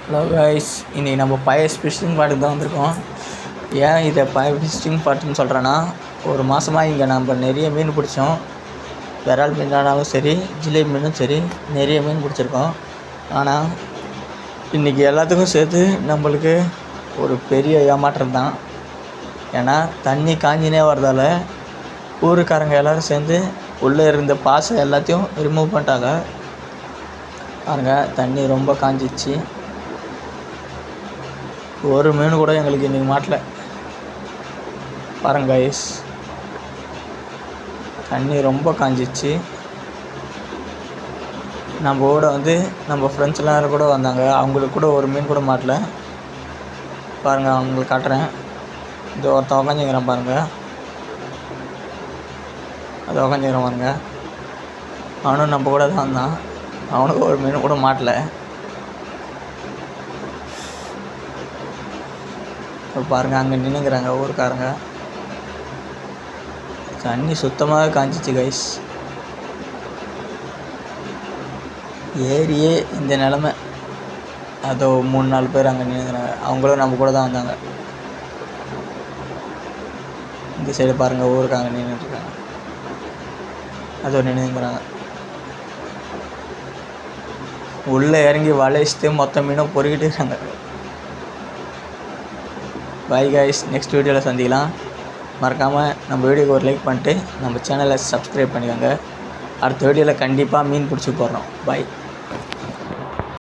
Hello guys, இன்றைக்கி நம்ம பழைய ஃபிஷிங் பாட்டுக்கு தான் வந்திருக்கோம். ஏன் இதை பழைய ஃபிஷிங் பாட்டுன்னு சொல்கிறேன்னா, ஒரு மாதமாக இங்கே நம்ம நிறைய மீன் பிடிச்சோம். விரால் மீனானாலும் சரி, ஜிலேபி மீனும் சரி, நிறைய மீன் பிடிச்சிருக்கோம். ஆனால் இன்றைக்கி எல்லாத்துக்கும் சேர்த்து நம்மளுக்கு ஒரு பெரிய ஏமாற்றம் தான். ஏன்னா தண்ணி காஞ்சினே வரதால் ஊருக்காரங்க எல்லோரும் சேர்ந்து உள்ளே இருந்த பாசை எல்லாத்தையும் ரிமூவ் பண்ணிட்டாங்க. பாருங்கள், தண்ணி ரொம்ப காஞ்சிச்சு. ஒரு மீன் கூட எங்களுக்கு இன்றைக்கி மாட்டல. பாருங்க கைஸ், தண்ணி ரொம்ப காஞ்சிச்சு. நம்ம கூட நம்ம ஃப்ரெண்ட்ஸ் எல்லோரும் கூட வந்தாங்க. அவங்களுக்கு கூட ஒரு மீன் கூட மாட்டல. பாருங்கள், அவங்களுக்கு காட்டுறேன். இது ஒருத்தன் உக்காந்துங்கிறான் பாருங்கள், அது உக்காந்துங்கிறான் பாருங்க. அவனும் நம்ம கூட தான் வந்தான். அவனுக்கு ஒரு மீன் கூட மாட்டல. பாருங்கள், அங்கே நின்றுக்கிறாங்க ஊருக்காரங்க. தண்ணி சுத்தமாக காஞ்சிச்சு கைஸ். ஏரியே இந்த நிலமை. அதோ 3-4 பேர் அங்கே நின்றுக்கிறாங்க. அவங்களும் நம்ம கூட தான் வந்தாங்க. இந்த சைடு பாருங்கள், ஊருக்காங்க நின்றுட்டுருக்காங்க. அதோ நின்றுக்கிறாங்க. உள்ளே இறங்கி வளைச்சிட்டு மொத்த மீனும் பொறுக்கிட்டு இருக்காங்க. பாய் காய்ஸ், நெக்ஸ்ட் வீடியோவில் சந்திக்கலாம். மறக்காமல் நம்ம வீடியோக்கு ஒரு லைக் பண்ணிட்டு நம்ம சேனலை சப்ஸ்கிரைப் பண்ணிக்கோங்க. அடுத்த வீடியோவில் கண்டிப்பாக மீன் பிடிச்சி போடுறோம். பாய்.